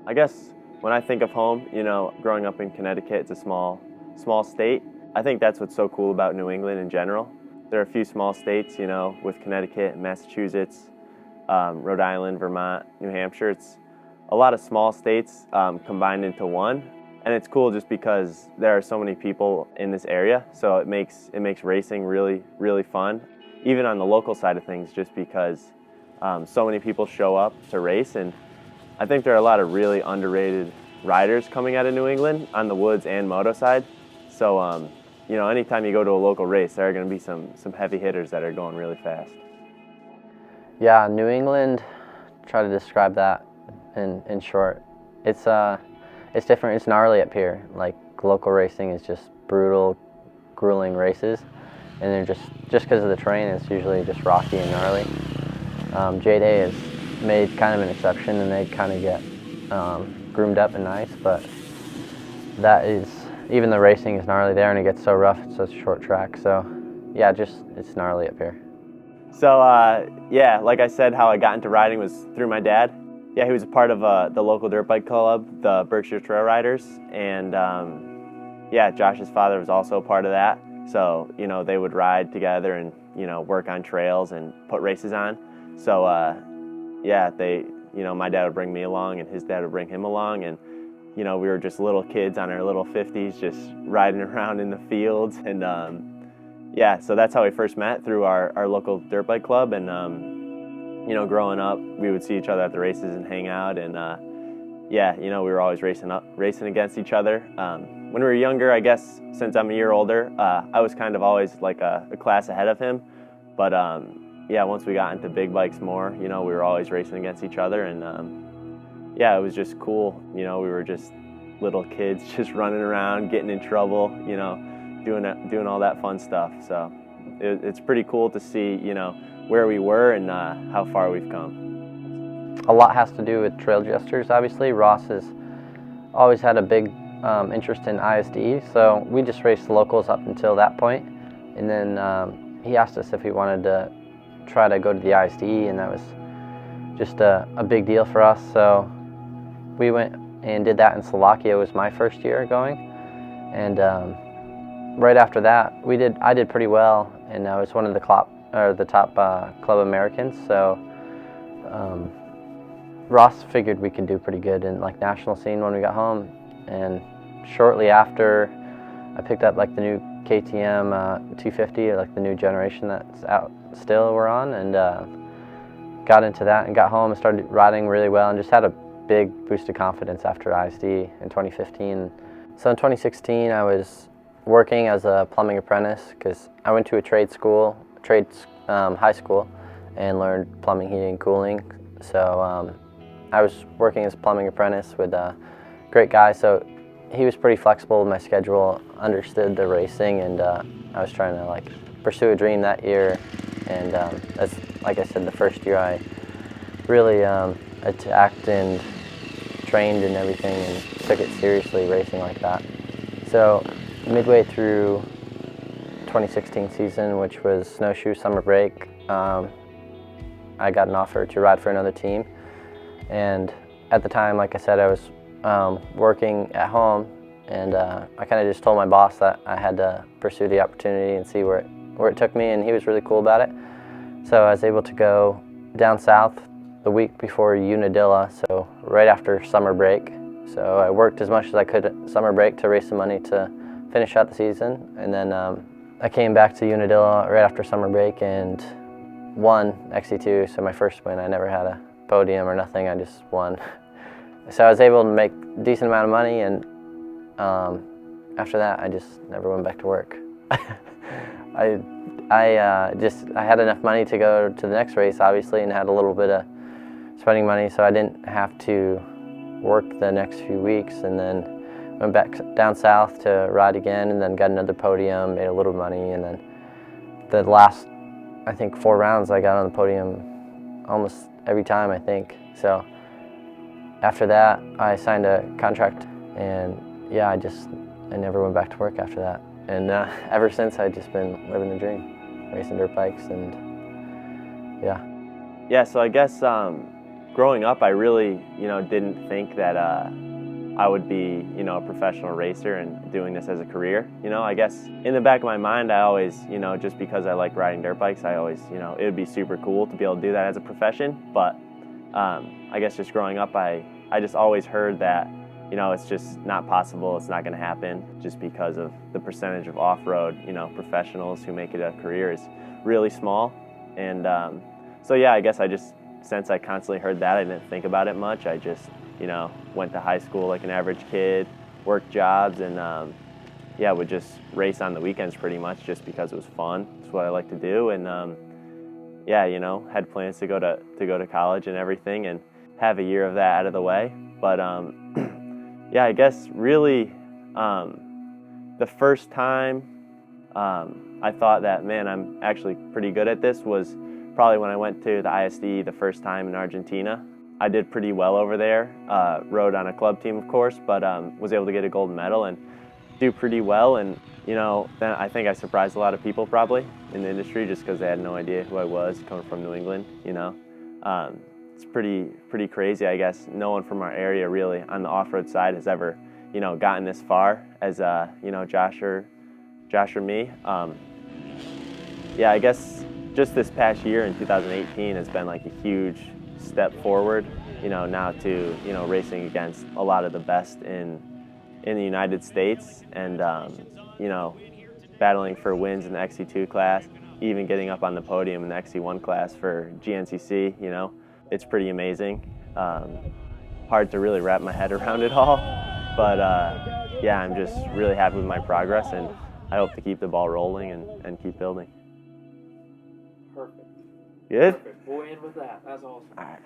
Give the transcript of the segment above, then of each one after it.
I guess when I think of home, growing up in Connecticut, it's a small state. I think that's what's so cool about New England in general. There are a few small states, with Connecticut, Massachusetts, Rhode Island, Vermont, New Hampshire. It's a lot of small states combined into one, and it's cool just because there are so many people in this area. So it makes racing really, really fun, even on the local side of things, just because so many people show up to race. And I think there are a lot of really underrated riders coming out of New England on the woods and moto side. So, anytime you go to a local race, there are going to be some heavy hitters that are going really fast. Yeah, New England, try to describe that in short. It's different. It's gnarly up here. Like, local racing is just brutal, grueling races, and they're just because of the terrain, it's usually just rocky and gnarly. J-Day has made kind of an exception, and they kind of get groomed up and nice, but that is, even the racing is gnarly there, and it gets so rough. It's such a short track. So yeah, it's gnarly up here. So like I said, how I got into riding was through my dad. Yeah, he was a part of the local dirt bike club, the Berkshire Trail Riders, and Josh's father was also a part of that. So they would ride together and work on trails and put races on. So my dad would bring me along, and his dad would bring him along, and we were just little kids on our little 50s, just riding around in the fields. And so that's how we first met, through our local dirt bike club. And growing up, we would see each other at the races and hang out. And we were always racing against each other. When we were younger, I guess, since I'm a year older, I was kind of always like a class ahead of him. But once we got into big bikes more, we were always racing against each other. And it was just cool. We were just little kids just running around, getting in trouble, doing all that fun stuff. So it's pretty cool to see, where we were and how far we've come. A lot has to do with trail jesters, obviously. Ross has always had a big interest in ISD, so we just raced locals up until that point. And then he asked us if we wanted to try to go to the ISD, and that was just a big deal for us. So we went and did that in Slovakia. It was my first year going, and right after that, I did pretty well, and I was one of the top Club Americans. So Ross figured we could do pretty good in like national scene when we got home, and shortly after, I picked up like the new KTM 250, like the new generation that's out still we're on, and got into that and got home and started riding really well, and just had a big boost of confidence after ISD in 2015. So in 2016, I was working as a plumbing apprentice because I went to a high school, and learned plumbing, heating, and cooling. So I was working as a plumbing apprentice with a great guy. So he was pretty flexible with my schedule, understood the racing, and I was trying to like pursue a dream that year. And that's, like I said, the first year I really attacked and trained and everything, and took it seriously, racing like that. So midway through 2016 season, which was snowshoe summer break, I got an offer to ride for another team. And at the time, like I said, I was working at home, and I kind of just told my boss that I had to pursue the opportunity and see where it took me, and he was really cool about it. So I was able to go down south the week before Unadilla, so right after summer break. So I worked as much as I could at summer break to raise some money to finish out the season, and then I came back to Unadilla right after summer break and won XC2, so my first win. I never had a podium or nothing, I just won. So I was able to make a decent amount of money, and after that I just never went back to work. I had enough money to go to the next race, obviously, and had a little bit of spending money, so I didn't have to work the next few weeks, and then went back down south to ride again, and then got another podium, made a little money, and then the last, I think, 4 rounds I got on the podium almost every time, I think. So after that, I signed a contract, and yeah, I never went back to work after that. And ever since, I've just been living the dream, racing dirt bikes, and yeah. Yeah, so I guess growing up, I really, didn't think that I would be, a professional racer and doing this as a career. I guess in the back of my mind, I always, just because I like riding dirt bikes, I always, it would be super cool to be able to do that as a profession. But I guess just growing up, I just always heard that, it's just not possible, it's not going to happen, just because of the percentage of off-road, professionals who make it a career is really small. And so yeah, I guess since I constantly heard that, I didn't think about it much. I just, went to high school like an average kid, worked jobs, and yeah, would just race on the weekends pretty much just because it was fun. It's what I like to do. And yeah, had plans to go to college and everything and have a year of that out of the way. But yeah, I guess really the first time I thought that, man, I'm actually pretty good at this was probably when I went to the ISD the first time in Argentina. I did pretty well over there, rode on a club team, of course, but was able to get a gold medal and do pretty well. And, then I think I surprised a lot of people probably in the industry just because they had no idea who I was coming from New England, It's pretty crazy, I guess. No one from our area really on the off-road side has ever, gotten this far as, Josh or me. Yeah, I guess just this past year in 2018 has been like a huge step forward, now to, racing against a lot of the best in the United States and, battling for wins in the XC2 class, even getting up on the podium in the XC1 class for GNCC, it's pretty amazing. Hard to really wrap my head around it all, but yeah, I'm just really happy with my progress, and I hope to keep the ball rolling and keep building. Perfect. Good? Perfect. We'll end with that. That's awesome. All right.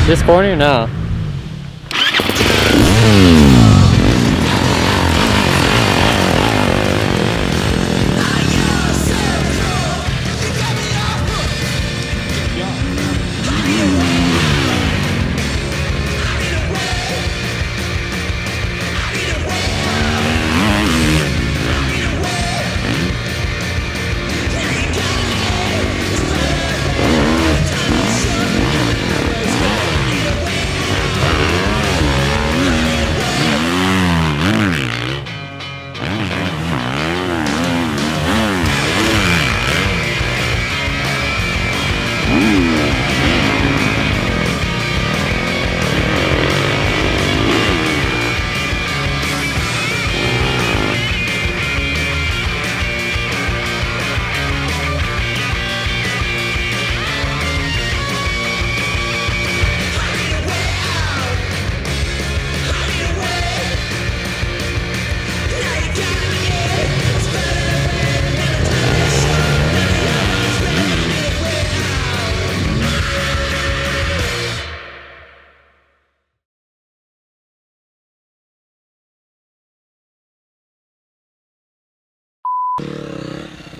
This corner? No.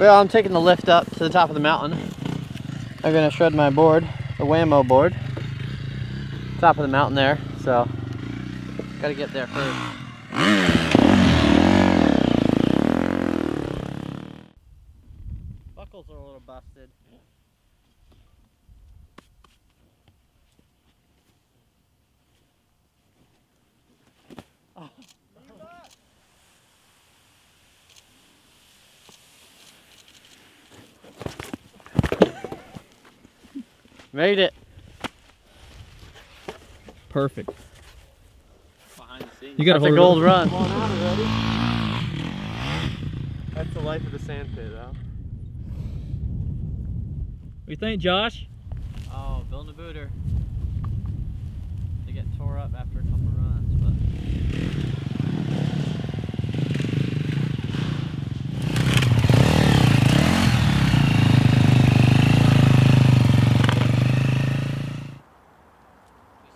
Well, I'm taking the lift up to the top of the mountain. I'm gonna shred my board, the Whammo board. Top of the mountain there, so gotta get there first. Buckles are a little busted. Oh. Made it. Perfect. Behind the scenes. You got That's a gold run. Come on out already. That's the life of the sand pit, though. What do you think, Josh? Oh, building a booter. They get tore up after a couple runs, but.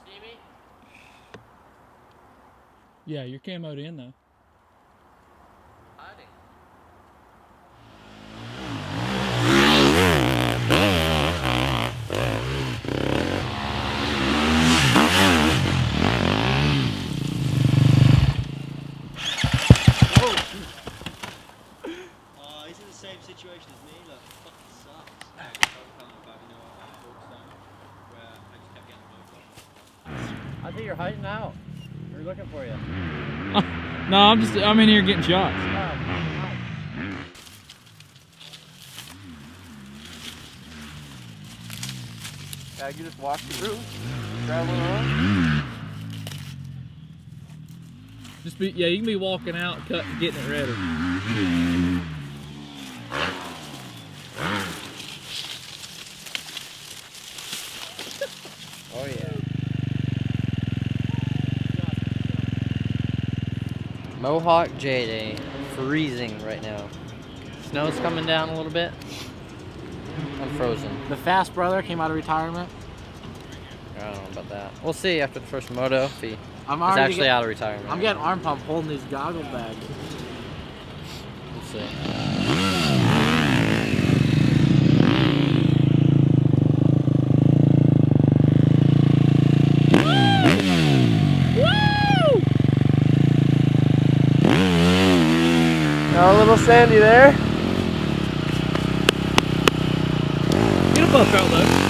You see me? Yeah, you're camoed in though. Hiding. He's in the same situation as me, look, it fucking sucks. I think you're hiding out. We're looking for you. No, I'm in here getting shots. Yeah, you just walk through, traveling on. Just be, yeah, you can be walking out, getting it ready. Oh yeah. Mohawk J Day. Freezing right now. Snow's coming down a little bit. I'm frozen. The fast brother came out of retirement. I don't know about that. We'll see after the first moto if he I'm is already actually out of retirement. I'm getting arm pump holding these goggle bags. We'll see. Got a little sandy there. Get a buff out though.